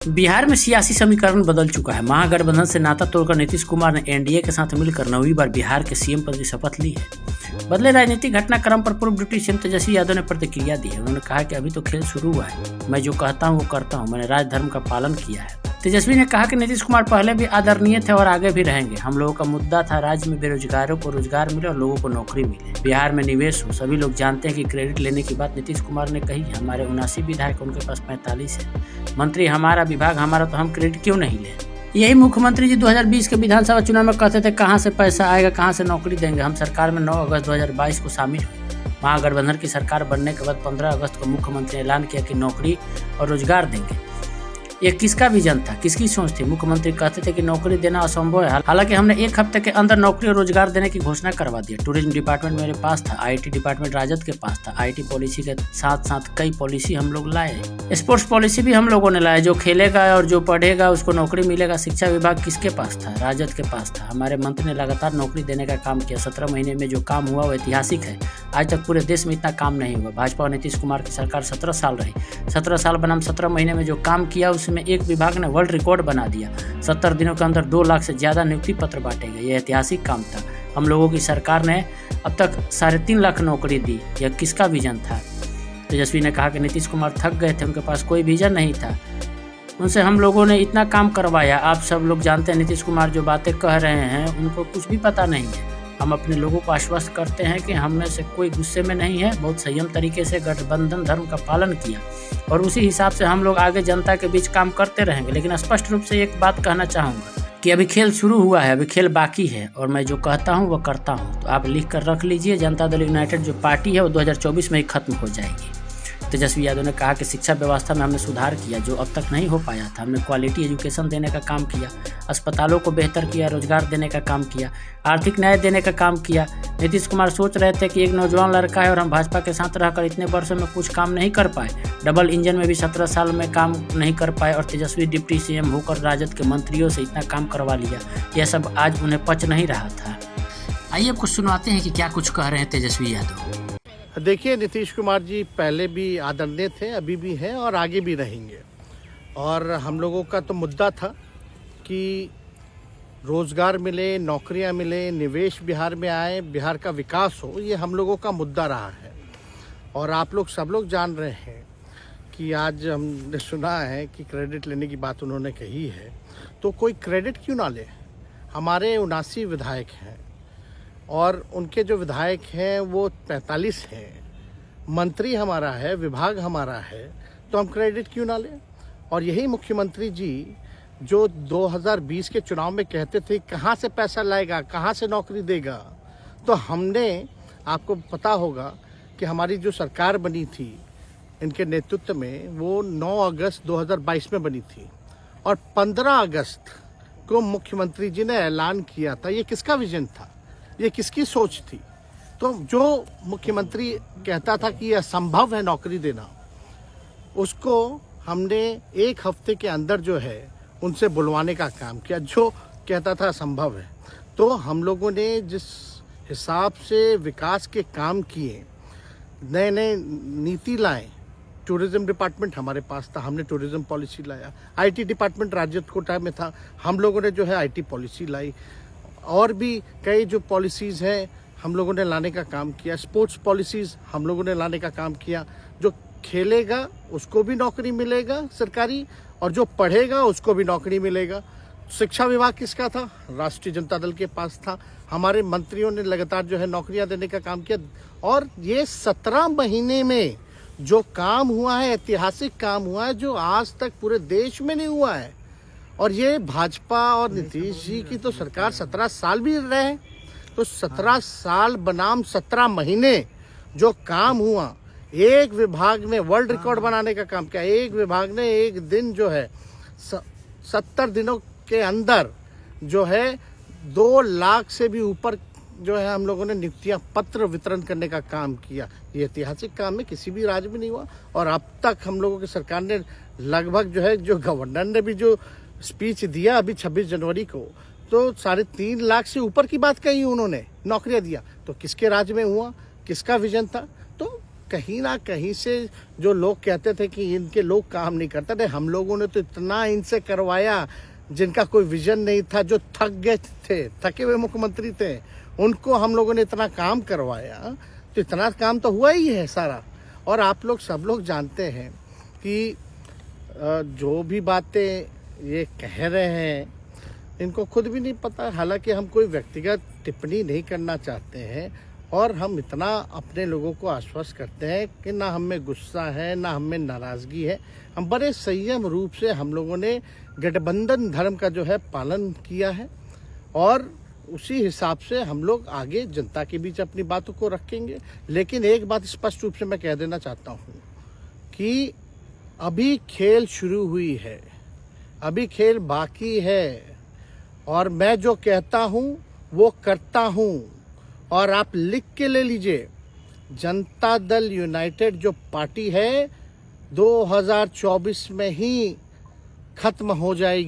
बिहार में सियासी समीकरण बदल चुका है। महागठबंधन से नाता तोड़कर नीतीश कुमार ने एनडीए के साथ मिलकर 9वीं बार बिहार के सीएम पद की शपथ ली है। बदले राजनीतिक घटनाक्रम पर पूर्व डिप्टी सीएम तेजस्वी यादव ने प्रतिक्रिया दी है। उन्होंने कहा कि अभी तो खेल शुरू हुआ है, मैं जो कहता हूँ वो करता हूँ, मैंने राजधर्म का पालन किया है। तेजस्वी ने कहा कि नीतीश कुमार पहले भी आदरणीय थे और आगे भी रहेंगे। हम लोगों का मुद्दा था राज्य में बेरोजगारों को रोजगार मिले और लोगों को नौकरी मिले, बिहार में निवेश हो। सभी लोग जानते हैं कि क्रेडिट लेने की बात नीतीश कुमार ने कही है। हमारे 79 विधायक, उनके पास 45 है। मंत्री हमारा, विभाग हमारा, तो हम क्रेडिट क्यों नहीं लें? यही मुख्यमंत्री जी 2020 के विधानसभा चुनाव में कहते थे कहाँ से पैसा आएगा, कहाँ से नौकरी देंगे। हम सरकार में 9 अगस्त 2022 को शामिल हुए। महागठबंधन की सरकार बनने के बाद 15 अगस्त को मुख्यमंत्री ने ऐलान किया कि नौकरी और रोजगार देंगे। ये किसका विजन था, किसकी सोच थी? मुख्यमंत्री कहते थे कि नौकरी देना असंभव है। हालांकि हमने 1 हफ्ते के अंदर नौकरी और रोजगार देने की घोषणा करवा दी। टूरिज्म डिपार्टमेंट मेरे पास था, आईटी डिपार्टमेंट राजद के पास था। आईटी पॉलिसी के साथ साथ कई पॉलिसी हम लोग लाए। स्पोर्ट्स पॉलिसी भी हम लोगों ने लाए। जो खेलेगा और जो पढ़ेगा उसको नौकरी मिलेगा। शिक्षा विभाग किसके पास था? राजद के पास था। हमारे मंत्री ने लगातार नौकरी देने का काम किया। 17 महीने में जो काम हुआ वो ऐतिहासिक है। आज तक पूरे देश में इतना काम नहीं हुआ। भाजपा और नीतीश कुमार की सरकार 17 साल रही। 17 साल बनाम 17 महीने में जो काम किया उसमें एक विभाग ने वर्ल्ड रिकॉर्ड बना दिया। 70 दिनों के अंदर 2 लाख से ज्यादा नियुक्ति पत्र बांटे गए। यह ऐतिहासिक काम था। हम लोगों की सरकार ने अब तक 3.5 लाख नौकरी दी। यह किसका विजन था? तेजस्वी ने कहा कि नीतीश कुमार थक गए थे, उनके पास कोई विजन नहीं था। उनसे हम लोगों ने इतना काम करवाया। आप सब लोग जानते हैं नीतीश कुमार जो बातें कह रहे हैं उनको कुछ भी पता नहीं है। हम अपने लोगों को आश्वस्त करते हैं कि हम में से कोई गुस्से में नहीं है। बहुत संयम तरीके से गठबंधन धर्म का पालन किया और उसी हिसाब से हम लोग आगे जनता के बीच काम करते रहेंगे। लेकिन स्पष्ट रूप से एक बात कहना चाहूँगा कि अभी खेल शुरू हुआ है, अभी खेल बाकी है और मैं जो कहता हूँ वो करता हूँ। तो आप लिख कर रख लीजिए, जनता दल यूनाइटेड जो पार्टी है वो 2024 में ही खत्म हो जाएगी। तेजस्वी यादव ने कहा कि शिक्षा व्यवस्था में हमने सुधार किया जो अब तक नहीं हो पाया था। हमने क्वालिटी एजुकेशन देने का काम किया, अस्पतालों को बेहतर किया, रोजगार देने का काम किया, आर्थिक न्याय देने का काम किया। नीतीश कुमार सोच रहे थे कि एक नौजवान लड़का है और हम भाजपा के साथ रहकर इतने वर्षों में कुछ काम नहीं कर पाए। डबल इंजन में भी 17 साल में काम नहीं कर पाए और तेजस्वी डिप्टी सीएम होकर राजद के मंत्रियों से इतना काम करवा लिया। यह सब आज उन्हें पच नहीं रहा था। आइए कुछ सुनवाते हैं कि क्या कुछ कह रहे हैं तेजस्वी यादव। देखिए, नीतीश कुमार जी पहले भी आदरणीय थे, अभी भी हैं और आगे भी रहेंगे। और हम लोगों का तो मुद्दा था कि रोज़गार मिले, नौकरियां मिले, निवेश बिहार में आए, बिहार का विकास हो। ये हम लोगों का मुद्दा रहा है। और आप लोग सब लोग जान रहे हैं कि आज हमने सुना है कि क्रेडिट लेने की बात उन्होंने कही है, तो कोई क्रेडिट क्यों ना ले? हमारे 79 विधायक हैं और उनके जो विधायक हैं वो 45 हैं। मंत्री हमारा है, विभाग हमारा है, तो हम क्रेडिट क्यों ना लें? और यही मुख्यमंत्री जी जो 2020 के चुनाव में कहते थे कहाँ से पैसा लाएगा, कहाँ से नौकरी देगा, तो हमने, आपको पता होगा कि हमारी जो सरकार बनी थी इनके नेतृत्व में वो 9 अगस्त 2022 में बनी थी और 15 अगस्त को मुख्यमंत्री जी ने ऐलान किया था। ये किसका विजन था, ये किसकी सोच थी? तो जो मुख्यमंत्री कहता था कि यह असंभव है नौकरी देना, उसको हमने 1 हफ्ते के अंदर जो है उनसे बुलवाने का काम किया। जो कहता था असंभव है, तो हम लोगों ने जिस हिसाब से विकास के काम किए, नए नए नीति लाए। टूरिज्म डिपार्टमेंट हमारे पास था, हमने टूरिज्म पॉलिसी लाया। आईटी डिपार्टमेंट राजद कोटा में था, हम लोगों ने जो है आईटी पॉलिसी लाई। और भी कई जो पॉलिसीज़ हैं हम लोगों ने लाने का काम किया। स्पोर्ट्स पॉलिसीज़ हम लोगों ने लाने का काम किया। जो खेलेगा उसको भी नौकरी मिलेगा सरकारी, और जो पढ़ेगा उसको भी नौकरी मिलेगा। शिक्षा विभाग किसका था? राष्ट्रीय जनता दल के पास था। हमारे मंत्रियों ने लगातार जो है नौकरियां देने का काम किया। और ये 17 महीने में जो काम हुआ है, ऐतिहासिक काम हुआ है, जो आज तक पूरे देश में नहीं हुआ है। और ये भाजपा और नीतीश जी की तो सरकार 17 साल भी रहे, तो 17 साल बनाम 17 महीने जो काम हुआ, एक विभाग ने वर्ल्ड रिकॉर्ड बनाने का काम किया। एक विभाग ने एक दिन जो है 70 दिनों के अंदर जो है 2 लाख से भी ऊपर जो है हम लोगों ने नियुक्तियां पत्र वितरण करने का काम किया। ये ऐतिहासिक काम है, किसी भी राज्य में नहीं हुआ। और अब तक हम लोगों की सरकार ने लगभग जो है, जो गवर्नर ने भी जो स्पीच दिया अभी 26 जनवरी को, तो 3.5 लाख से ऊपर की बात कही उन्होंने, नौकरियां दिया। तो किसके राज्य में हुआ, किसका विजन था? तो कहीं ना कहीं से जो लोग कहते थे कि इनके लोग काम नहीं करते थे, हम लोगों ने तो इतना इनसे करवाया जिनका कोई विजन नहीं था, जो थक गए थे, थके हुए मुख्यमंत्री थे, उनको हम लोगों ने इतना काम करवाया। तो इतना काम तो हुआ ही है सारा। और आप लोग सब लोग जानते हैं कि जो भी बातें ये कह रहे हैं इनको खुद भी नहीं पता। हालांकि हम कोई व्यक्तिगत टिप्पणी नहीं करना चाहते हैं और हम इतना अपने लोगों को आश्वस्त करते हैं कि ना हम में गुस्सा है, ना हम में नाराज़गी है। हम बड़े संयम रूप से हम लोगों ने गठबंधन धर्म का जो है पालन किया है और उसी हिसाब से हम लोग आगे जनता के बीच अपनी बातों को रखेंगे। लेकिन एक बात स्पष्ट रूप से मैं कह देना चाहता हूँ कि अभी खेल शुरू हुई है, अभी खेल बाकी है और मैं जो कहता हूँ वो करता हूँ। और आप लिख के ले लीजिए, जनता दल यूनाइटेड जो पार्टी है 2024 में ही खत्म हो जाएगी।